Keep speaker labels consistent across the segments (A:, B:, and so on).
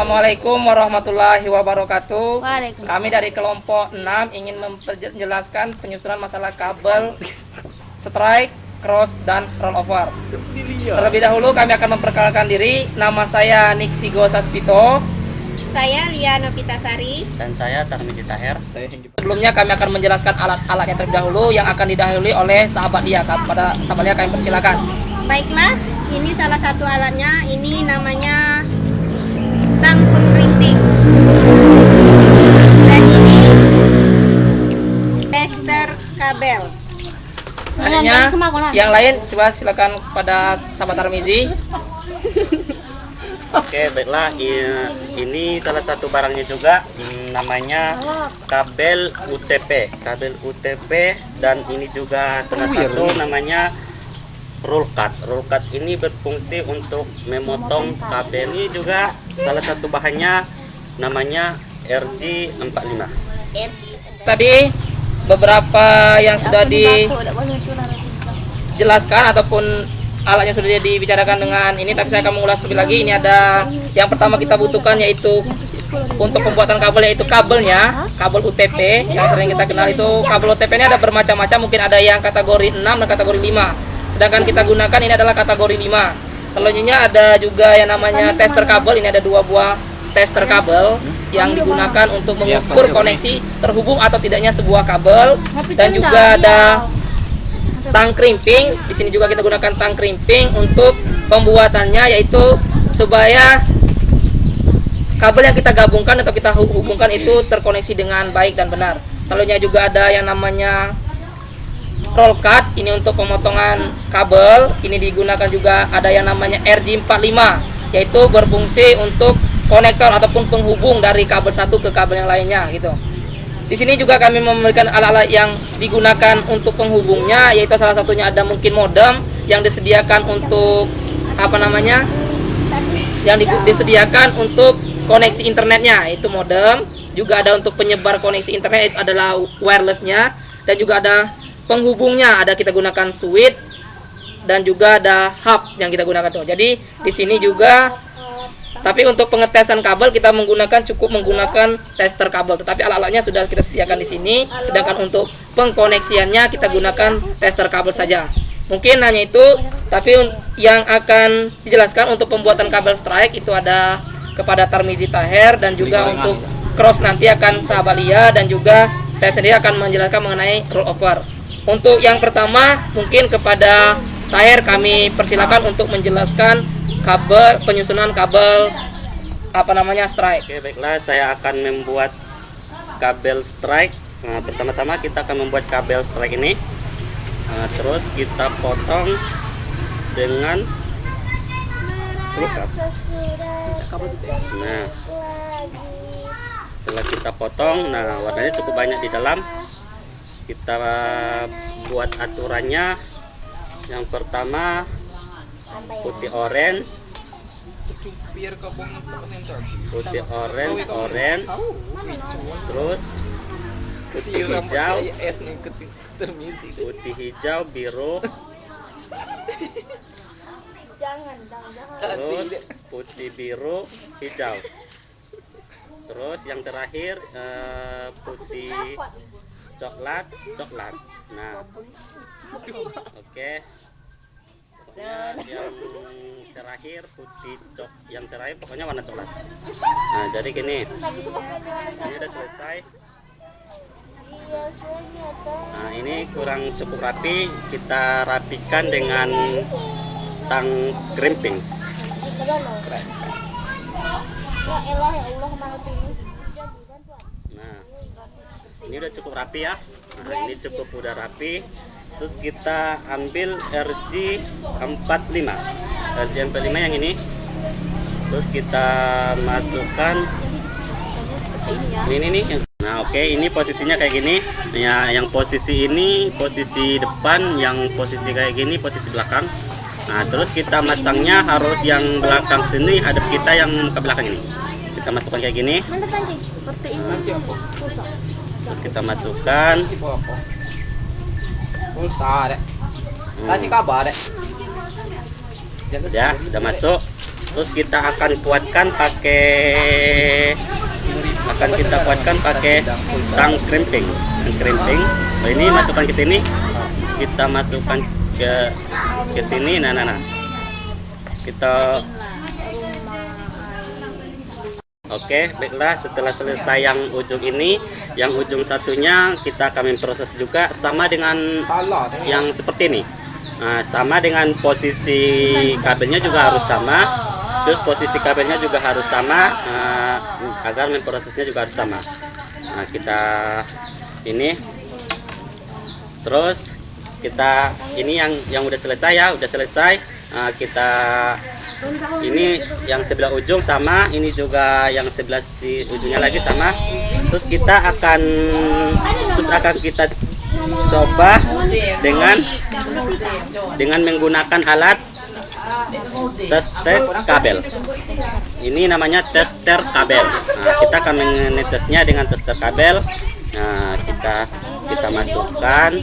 A: Assalamualaikum warahmatullahi wabarakatuh.
B: Waalaikumsalam.
A: Kami dari kelompok 6 ingin menjelaskan penyusunan masalah kabel, strike, cross, dan rollover. Terlebih dahulu kami akan memperkenalkan diri. Nama saya Nixigo Saspito.
C: Saya Lia Novitasari.
D: Dan saya Tarmizi Taher.
A: Sebelumnya kami akan menjelaskan alat-alatnya terlebih dahulu yang akan didahului oleh sahabat Lia. Pada sahabat Lia kami persilakan.
C: Baiklah, ini salah satu alatnya. Ini namanya tang pengerimping. Dan ini tester kabel.
A: Selanjutnya yang lain coba silakan pada sahabat Tarmizi.
D: Oke, baiklah. Ini salah satu barangnya juga, namanya kabel UTP. Kabel UTP, dan ini juga salah satu namanya roll cut. Roll cut ini berfungsi untuk memotong kabel. Ini juga salah satu bahannya namanya RG45.
A: Tadi beberapa yang sudah dijelaskan ataupun alatnya sudah dibicarakan dengan ini, tapi saya akan mengulas lebih lagi. Ini ada yang pertama kita butuhkan, yaitu untuk pembuatan kabel, yaitu kabelnya, kabel UTP yang sering kita kenal. Itu kabel UTP ini ada bermacam-macam, mungkin ada yang kategori 6 dan kategori 5. Sedangkan kita gunakan ini adalah kategori 5. Selanjutnya ada juga yang namanya tester kabel. Ini ada 2 buah tester kabel yang digunakan untuk mengukur koneksi terhubung atau tidaknya sebuah kabel. Dan juga ada tang crimping. Di sini juga kita gunakan tang crimping untuk pembuatannya, yaitu supaya kabel yang kita gabungkan atau kita hubungkan itu terkoneksi dengan baik dan benar. Selanjutnya juga ada yang namanya roll cut. Ini untuk pemotongan kabel. Ini digunakan juga ada yang namanya RG45, yaitu berfungsi untuk konektor ataupun penghubung dari kabel satu ke kabel yang lainnya gitu. Di sini juga kami memberikan alat-alat yang digunakan untuk penghubungnya, yaitu salah satunya ada mungkin modem yang disediakan untuk disediakan untuk koneksi internetnya, itu modem. Juga ada untuk penyebar koneksi internet, itu adalah wirelessnya. Dan juga ada penghubungnya, ada kita gunakan switch, dan juga ada hub yang kita gunakan tuh. Jadi di sini juga, tapi untuk pengetesan kabel kita cukup menggunakan tester kabel, tetapi alat-alatnya sudah kita sediakan di sini. Sedangkan untuk pengkoneksiannya kita gunakan tester kabel saja. Mungkin hanya itu, tapi yang akan dijelaskan untuk pembuatan kabel strike itu ada kepada Tarmizi Taher, dan juga untuk cross nanti akan sahabat Lia, dan juga saya sendiri akan menjelaskan mengenai rollover. Untuk yang pertama mungkin kepada Taher kami persilakan untuk menjelaskan kabel, penyusunan kabel strike.
D: Oke, baiklah, saya akan membuat kabel strike. Nah, pertama-tama kita akan membuat kabel strike ini. Terus kita potong dengan roll cut. Nah, setelah kita potong, nah warnanya cukup banyak di dalam. Kita buat aturannya. Yang pertama putih orange, terus putih hijau, biru, terus putih, biru, hijau, terus yang terakhir putih coklat. Nah, oke. Yang terakhir pokoknya warna coklat. Nah, jadi gini, ini udah selesai. Nah, ini kurang cukup rapi, kita rapikan dengan tang crimping. Nah, ini udah cukup rapi ya. Nah, ini udah rapi. Terus kita ambil RG45 yang ini. Terus kita masukkan ini nih. Nah, oke, ini posisinya kayak gini. Ya, yang posisi ini posisi depan, yang posisi kayak gini posisi belakang. Nah, terus kita masangnya harus yang belakang sini hadap kita yang ke belakang ini. Kita masukkan kayak gini. Terus kita masukkan.
A: Pulsa deh. Kasih kabar deh.
D: Ya, udah masuk. Terus kita akan kuatkan pakai tang crimping. Oh, ini masukkan ke sini. Kita masukkan ke sini. Nah. Kita Oke, baiklah, setelah selesai yang ujung ini, yang ujung satunya kita akan proses juga sama dengan yang seperti ini. Nah, sama dengan posisi kabelnya juga harus sama. Terus posisi kabelnya juga harus sama, agar memprosesnya juga harus sama. Nah, kita ini terus kita ini yang udah selesai ya, udah selesai. Kita ini yang sebelah ujung sama, ini juga yang sebelah si ujungnya lagi sama. Terus akan kita coba dengan menggunakan alat tester kabel. Ini namanya tester kabel. Nah, kita akan menetesnya dengan tester kabel. Nah, kita masukkan.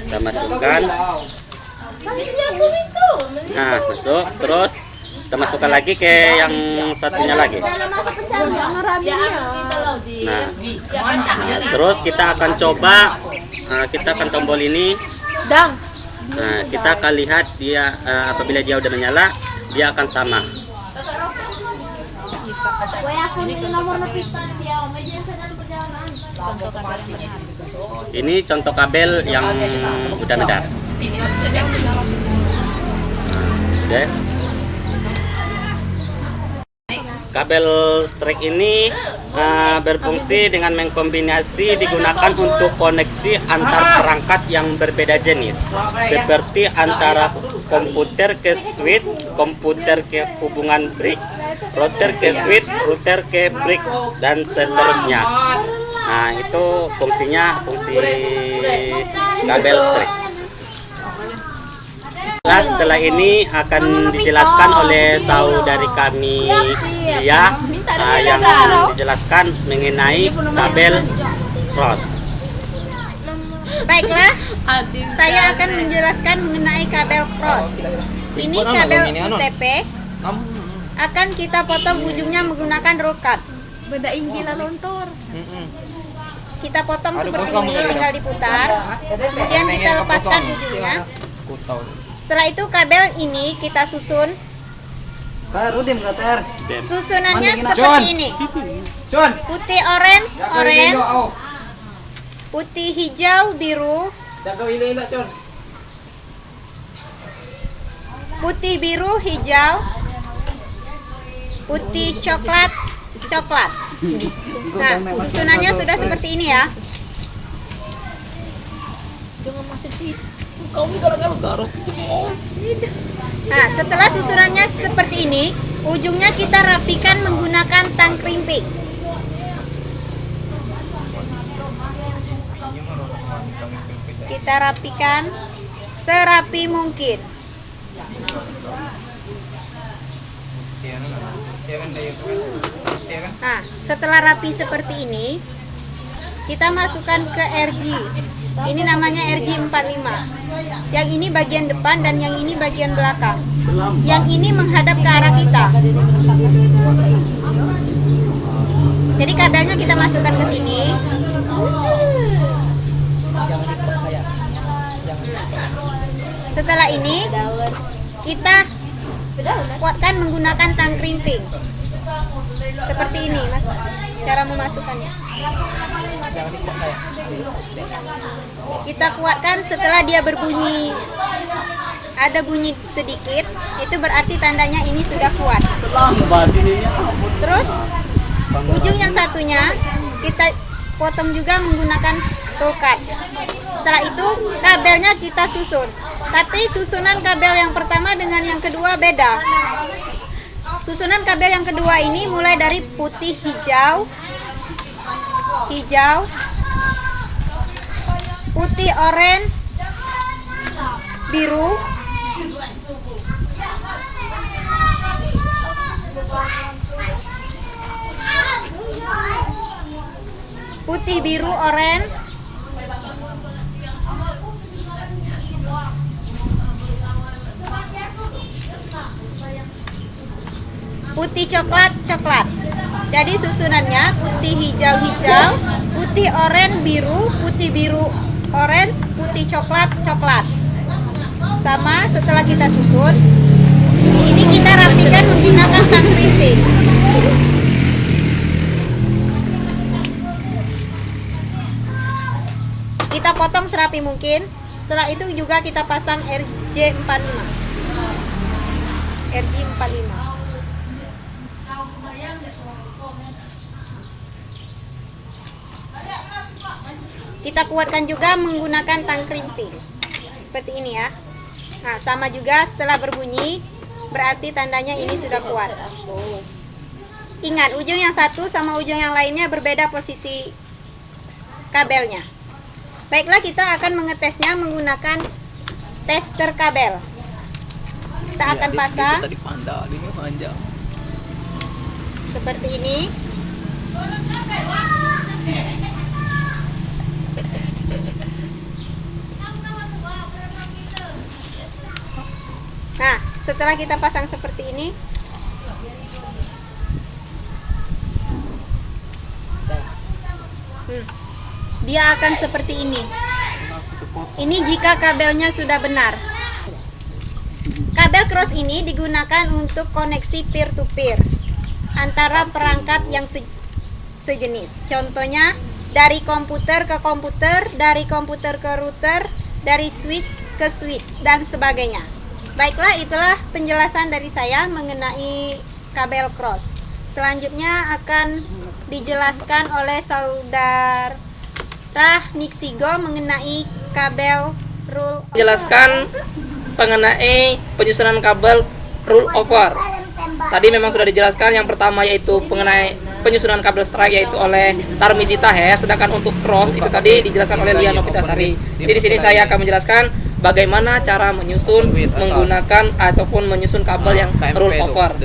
D: Nah, masuk. Terus kita masukkan lagi ke yang satunya lagi. Nah, terus kita akan coba. Kita akan tombol ini. Nah, kita akan lihat dia apabila dia udah menyala, dia akan sama. Ini contoh kabel yang udah medar. Oke. Kabel strike ini berfungsi dengan mengkombinasi digunakan untuk koneksi antar perangkat yang berbeda jenis, seperti antara komputer ke switch, komputer ke hubungan brick, router ke switch, router ke brick, dan seterusnya. Nah, itu fungsi kabel strike. Nah, setelah ini akan dijelaskan oleh saudari kami yang dijelaskan mengenai kabel cross.
C: Baiklah, saya akan menjelaskan mengenai kabel cross. Ini kabel UTP akan kita potong ujungnya menggunakan roll cut.
B: Beda inggil lontor.
C: Kita potong seperti ini, tinggal diputar. Kemudian kita lepaskan ujungnya. Setelah itu kabel ini kita susun. Susunannya seperti ini. Putih orange, putih hijau biru, putih biru hijau, putih coklat. Nah, susunannya sudah seperti ini ya. Nah, setelah susunannya seperti ini, ujungnya kita rapikan menggunakan tang crimping. Kita rapikan serapi mungkin. Nah, setelah rapi seperti ini, kita masukkan ke RG. Ini namanya RG45. Yang ini bagian depan dan yang ini bagian belakang. Yang ini menghadap ke arah kita. Jadi kabelnya kita masukkan ke sini. Setelah ini kita kuatkan menggunakan tang crimping. Seperti ini, Mas. Cara memasukkannya. Kita kuatkan setelah dia berbunyi, ada bunyi sedikit, itu berarti tandanya ini sudah kuat. Terus ujung yang satunya kita potong juga menggunakan tool cut. Setelah itu kabelnya kita susun. Tapi susunan kabel yang pertama dengan yang kedua beda. Susunan kabel yang kedua ini mulai dari putih hijau, putih oranye, biru, putih biru oranye, putih coklat coklat. Jadi susunannya putih hijau hijau, putih oranye biru, putih biru orange, putih coklat coklat. Sama setelah kita susun, ini kita rapikan menggunakan tang krimping. Kita potong serapi mungkin. Setelah itu juga kita pasang RJ45. RJ45. Kita kuatkan juga menggunakan tang krimping. Seperti ini ya. Nah, sama juga setelah berbunyi berarti tandanya ini sudah kuat. Ingat, ujung yang satu sama ujung yang lainnya berbeda posisi kabelnya. Baiklah, kita akan mengetesnya menggunakan tester kabel. Kita akan pasang seperti ini. Nah, setelah kita pasang seperti ini, dia akan seperti ini. Ini jika kabelnya sudah benar. Kabel cross ini digunakan untuk koneksi peer to peer antara perangkat yang sejenis. Contohnya dari komputer ke komputer, dari komputer ke router, dari switch ke switch dan sebagainya. Baiklah, itulah penjelasan dari saya mengenai kabel cross. Selanjutnya akan dijelaskan oleh saudara Nixigo mengenai kabel roll over.
A: Jelaskan mengenai penyusunan kabel roll over. Tadi memang sudah dijelaskan. Yang pertama yaitu mengenai penyusunan kabel strike yaitu oleh Tarmizi Taher, sedangkan untuk cross itu tadi dijelaskan oleh Liano Pitasari. Jadi di sini saya akan menjelaskan bagaimana cara menyusun menggunakan ataupun menyusun kabel yang roll over.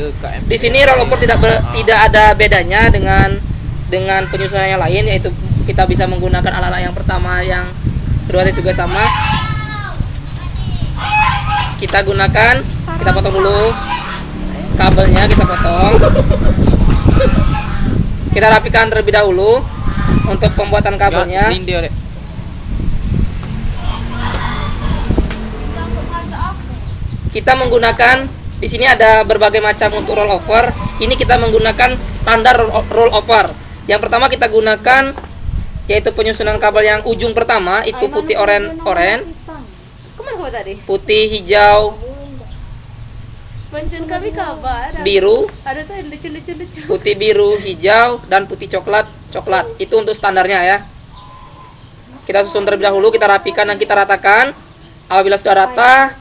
A: Di sini roll over tidak ada bedanya dengan penyusunan yang lain, yaitu kita bisa menggunakan alat-alat yang pertama yang kedua juga sama. Kita gunakan, kita potong dulu kabelnya, kita potong. Kita rapikan terlebih dahulu untuk pembuatan kabelnya. Kita menggunakan di sini ada berbagai macam untuk roll over. Ini kita menggunakan standar roll over. Yang pertama kita gunakan yaitu penyusunan kabel yang ujung pertama itu putih oranye, putih hijau, biru, putih biru, hijau dan putih coklat. Itu untuk standarnya ya. Kita susun terlebih dahulu, kita rapikan dan kita ratakan. Apabila sudah rata,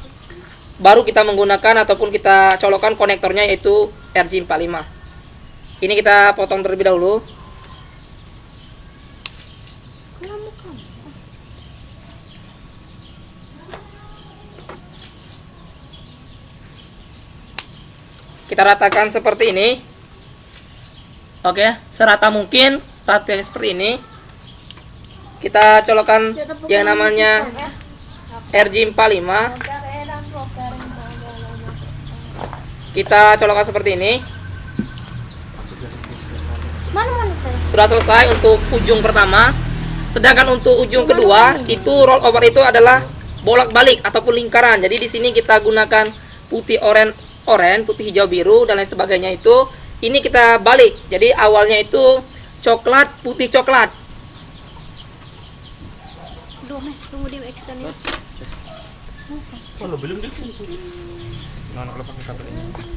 A: baru kita menggunakan ataupun kita colokkan konektornya yaitu RJ45. Ini kita potong terlebih dahulu. Kita ratakan seperti ini. Oke, serata mungkin, ratakan seperti ini. Kita colokkan yang namanya RJ45. Kita colokkan seperti ini. Sudah selesai untuk ujung pertama. Sedangkan untuk ujung kedua itu roll over itu adalah bolak-balik ataupun lingkaran. Jadi di sini kita gunakan putih oranye, putih hijau biru dan lain sebagainya itu. Ini kita balik. Jadi awalnya itu coklat, putih coklat.
C: Tunggu di action ya.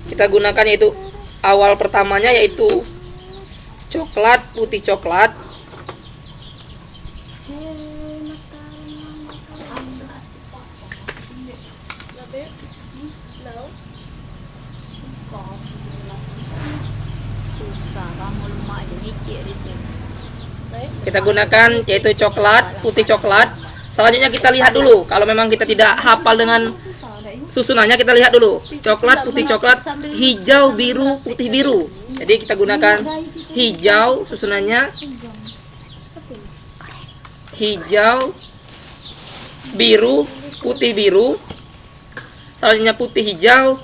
A: Kita gunakan yaitu awal pertamanya yaitu coklat, putih coklat. Kita gunakan yaitu coklat, putih coklat. Selanjutnya kita lihat dulu. Kalau memang kita tidak hafal dengan susunannya, kita lihat dulu. Coklat, putih coklat, hijau, biru, putih biru. Jadi kita gunakan hijau susunannya. Hijau, biru, putih biru. Selanjutnya putih hijau,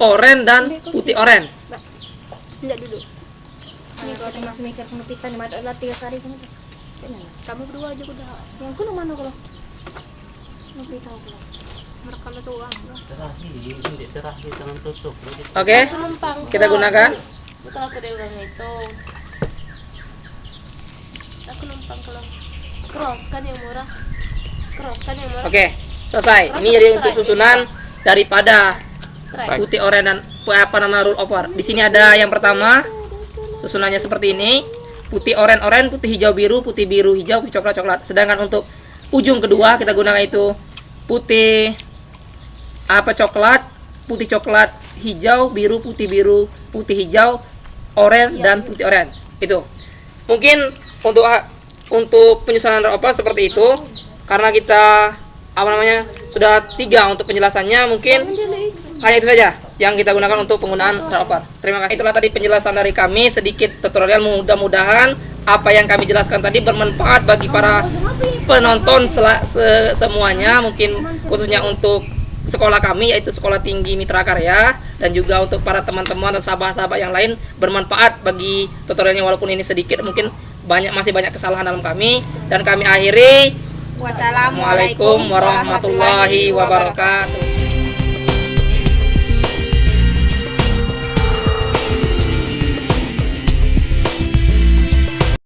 A: oranye dan putih oranye.
C: Enggak dulu.
B: Ini kalau ada masih mikir penupitan, nih ada 3 hari kan.
C: Kamu berdua aja udah.
B: Yang kuno mana kalau? Penupitan kalau.
C: Mereka masuk uang.
D: terakhir jangan tutup.
A: Oke, kita gunakan.
B: Betul aku dia udah ngitung. Aku numpang kalau cross kan yang murah. Cross kan yang murah.
A: Oke, selesai. Ini jadi untuk susunan daripada
B: Strike.
A: putih, oranye dan rule over. Di sini ada yang pertama, susunannya seperti ini: putih, oranye, putih, hijau, biru, putih, biru, hijau, putih, coklat, coklat. Sedangkan untuk ujung kedua kita gunakan itu putih, coklat, putih, coklat, hijau, biru, putih, hijau, oranye dan putih, oranye. Itu mungkin untuk penyusunan rule over seperti itu. Karena kita sudah 3 untuk penjelasannya, mungkin hanya itu saja yang kita gunakan untuk penggunaan rule over. Terima kasih. Itulah tadi penjelasan dari kami, sedikit tutorial. Mudah-mudahan apa yang kami jelaskan tadi bermanfaat bagi para penonton semuanya, mungkin khususnya untuk sekolah kami yaitu Sekolah Tinggi Mitra Karya, dan juga untuk para teman-teman dan sahabat-sahabat yang lain bermanfaat bagi tutorialnya, walaupun ini sedikit, mungkin masih banyak kesalahan dalam kami. Dan kami akhiri,
C: Wassalamualaikum
A: Wassalamualaikum warahmatullahi wabarakatuh.